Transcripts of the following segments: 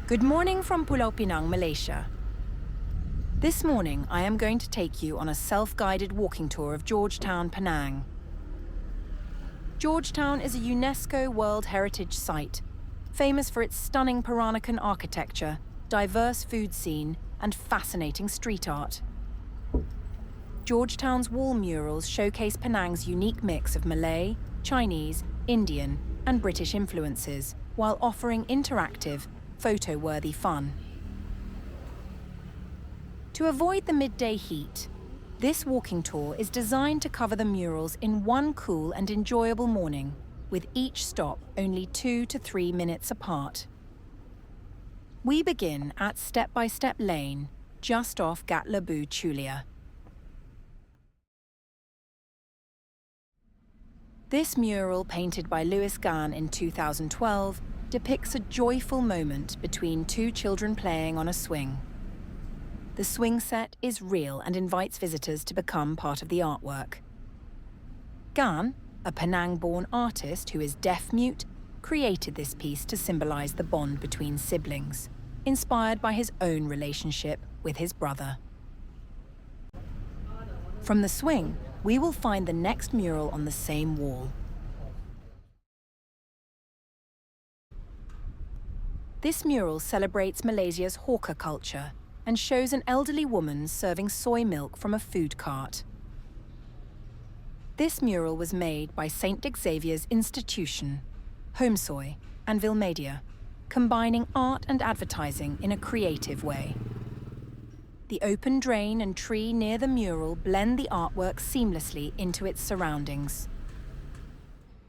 Good morning from Pulau Pinang, Malaysia. This morning, I am going to take you on a self-guided walking tour of Georgetown, Penang. Georgetown is a UNESCO World Heritage Site, famous for its stunning Peranakan architecture, diverse food scene, and fascinating street art. Georgetown's wall murals showcase Penang's unique mix of Malay, Chinese, Indian, and British influences, while offering interactive, photo-worthy fun. To avoid the midday heat, this walking tour is designed to cover the murals in one cool and enjoyable morning, with each stop only 2 to 3 minutes apart. We begin at Step-by-Step Lane, just off Dec'24. This mural, painted by Louis Gahn in 2012, depicts a joyful moment between two children playing on a swing. The swing set is real and invites visitors to become part of the artwork. Gahn, a Penang-born artist who is deaf-mute, created this piece to symbolize the bond between siblings, inspired by his own relationship with his brother. From the swing, we will find the next mural on the same wall. This mural celebrates Malaysia's hawker culture and shows an elderly woman serving soy milk from a food cart. This mural was made by St. Xavier's Institution, Home Soy, and Vilmedia, combining art and advertising in a creative way. The open drain and tree near the mural blend the artwork seamlessly into its surroundings.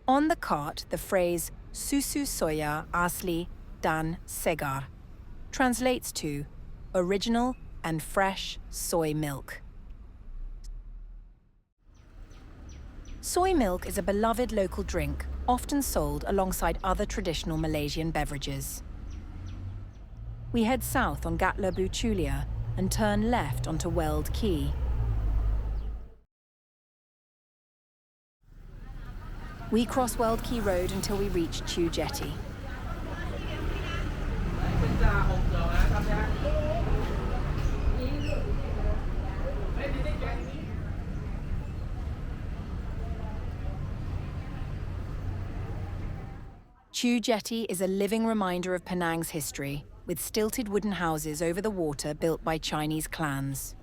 On the cart, the phrase "Susu soya asli dan segar" translates to original and fresh soy milk. Soy milk is a beloved local drink, often sold alongside other traditional Malaysian beverages. We head south on Dec'24 and turn left onto Weld Quay. We cross Weld Quay Road until we reach Chu Jetty. Chu Jetty is a living reminder of Penang's history, with stilted wooden houses over the water built by Chinese clans.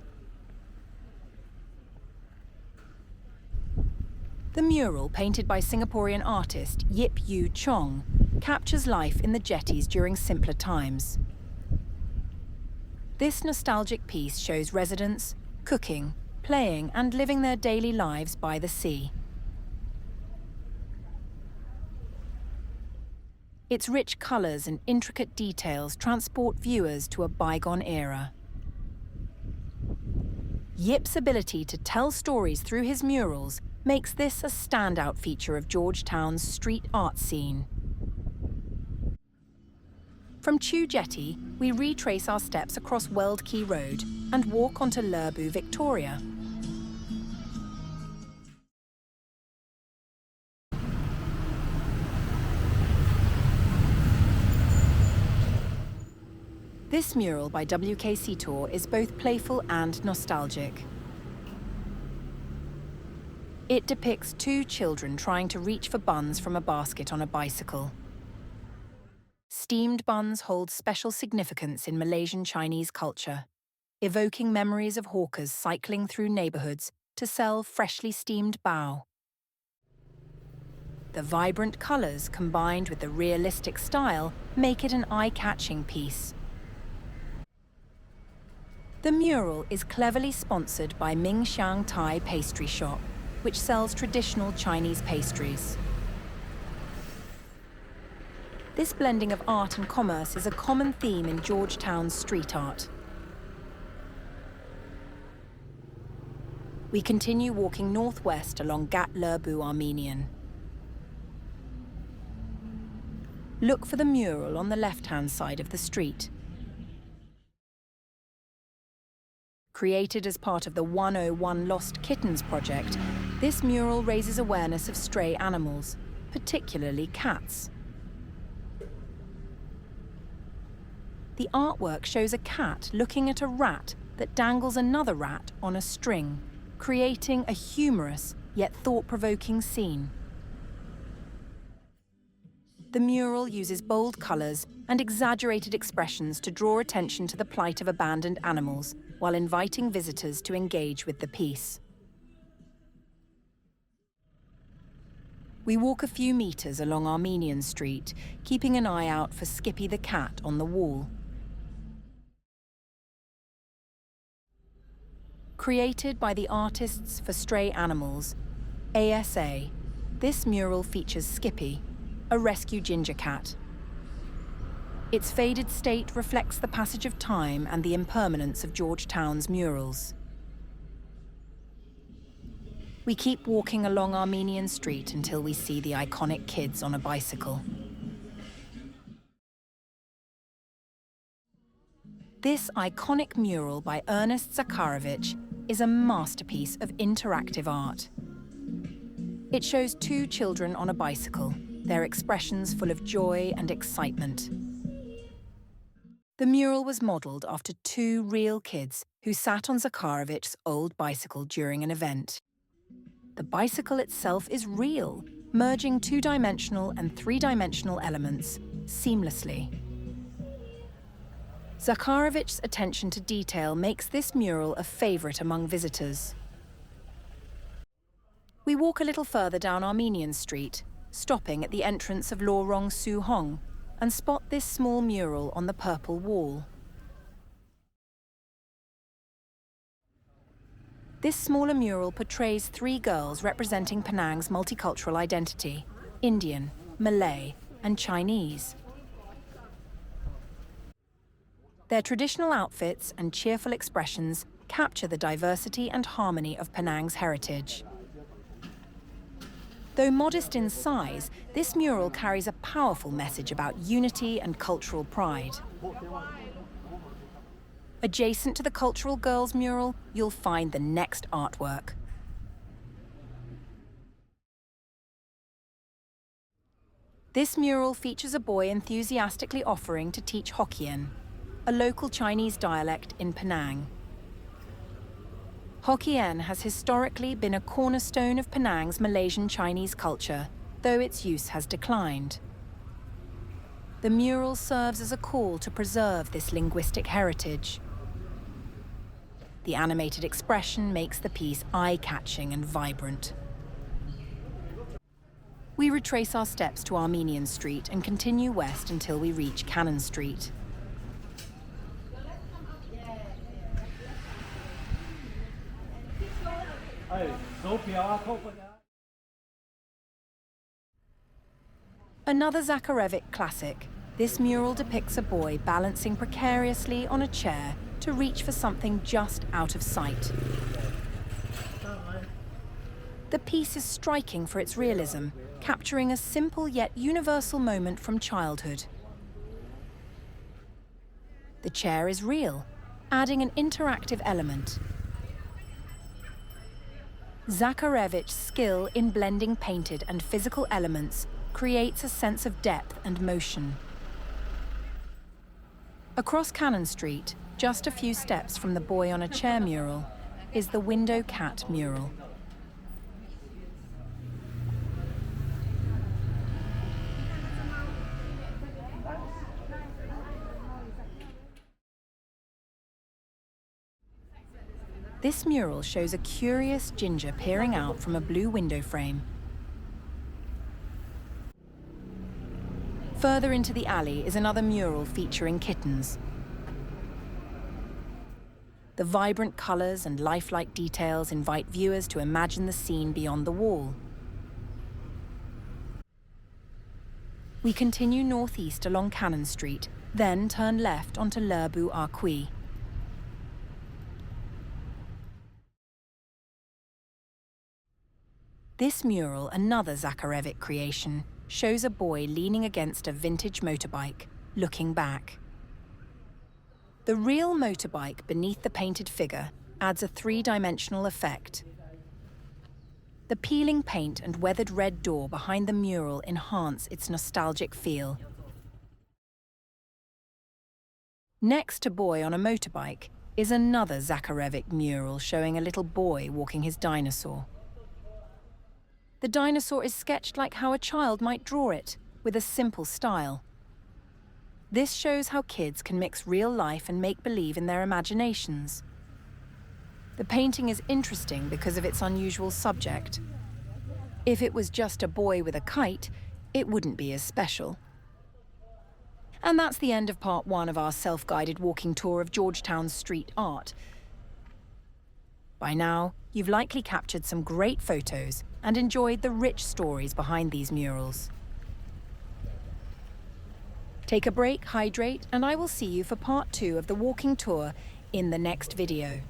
The mural, painted by Singaporean artist Yip Yu Chong, captures life in the jetties during simpler times. This nostalgic piece shows residents cooking, playing, and living their daily lives by the sea. Its rich colours and intricate details transport viewers to a bygone era. Yip's ability to tell stories through his murals makes this a standout feature of Georgetown's street art scene. From Chu Jetty, we retrace our steps across Weld Quay Road and walk onto Lerbu, Victoria. This mural by W.K. Seator is both playful and nostalgic. It depicts two children trying to reach for buns from a basket on a bicycle. Steamed buns hold special significance in Malaysian Chinese culture, evoking memories of hawkers cycling through neighbourhoods to sell freshly steamed bao. The vibrant colours combined with the realistic style make it an eye-catching piece. The mural is cleverly sponsored by Ming Xiang Thai Pastry Shop, which sells traditional Chinese pastries. This blending of art and commerce is a common theme in Georgetown's street art. We continue walking northwest along Lerbu Armenian. Look for the mural on the left-hand side of the street. Created as part of the 101 Lost Kittens project, this mural raises awareness of stray animals, particularly cats. The artwork shows a cat looking at a rat that dangles another rat on a string, creating a humorous yet thought-provoking scene. The mural uses bold colours and exaggerated expressions to draw attention to the plight of abandoned animals while inviting visitors to engage with the piece. We walk a few metres along Armenian Street, keeping an eye out for Skippy the cat on the wall. Created by the Artists for Stray Animals, ASA, this mural features Skippy, a rescue ginger cat. Its faded state reflects the passage of time and the impermanence of Georgetown's murals. We keep walking along Armenian Street until we see the iconic kids on a bicycle. This iconic mural by Ernest Zakharovich is a masterpiece of interactive art. It shows two children on a bicycle, their expressions full of joy and excitement. The mural was modelled after two real kids who sat on Zakharovich's old bicycle during an event. The bicycle itself is real, merging two-dimensional and three-dimensional elements seamlessly. Zakharovich's attention to detail makes this mural a favourite among visitors. We walk a little further down Armenian Street, stopping at the entrance of Lorong Su Hong, and spot this small mural on the purple wall. This smaller mural portrays three girls representing Penang's multicultural identity: Indian, Malay, and Chinese. Their traditional outfits and cheerful expressions capture the diversity and harmony of Penang's heritage. Though modest in size, this mural carries a powerful message about unity and cultural pride. Adjacent to the Cultural Girls mural, you'll find the next artwork. This mural features a boy enthusiastically offering to teach Hokkien, a local Chinese dialect in Penang. Hokkien has historically been a cornerstone of Penang's Malaysian Chinese culture, though its use has declined. The mural serves as a call to preserve this linguistic heritage. The animated expression makes the piece eye-catching and vibrant. We retrace our steps to Armenian Street and continue west until we reach Cannon Street. Another Zakharevic classic, this mural depicts a boy balancing precariously on a chair to reach for something just out of sight. The piece is striking for its realism, capturing a simple yet universal moment from childhood. The chair is real, adding an interactive element. Zakharevich's skill in blending painted and physical elements creates a sense of depth and motion. Across Cannon Street, just a few steps from the boy on a chair mural, is the Window Cat mural. This mural shows a curious ginger peering out from a blue window frame. Further into the alley is another mural featuring kittens. The vibrant colours and lifelike details invite viewers to imagine the scene beyond the wall. We continue northeast along Cannon Street, then turn left onto Lerbu Arqui. This mural, another Zakharevic creation, shows a boy leaning against a vintage motorbike, looking back. The real motorbike beneath the painted figure adds a three-dimensional effect. The peeling paint and weathered red door behind the mural enhance its nostalgic feel. Next to Boy on a Motorbike is another Zakharevic mural showing a little boy walking his dinosaur. The dinosaur is sketched like how a child might draw it, with a simple style. This shows how kids can mix real life and make-believe in their imaginations. The painting is interesting because of its unusual subject. If it was just a boy with a kite, it wouldn't be as special. And that's the end of part 1 of our self-guided walking tour of Georgetown's street art. By now, you've likely captured some great photos and enjoyed the rich stories behind these murals. Take a break, hydrate, and I will see you for part 2 of the walking tour in the next video.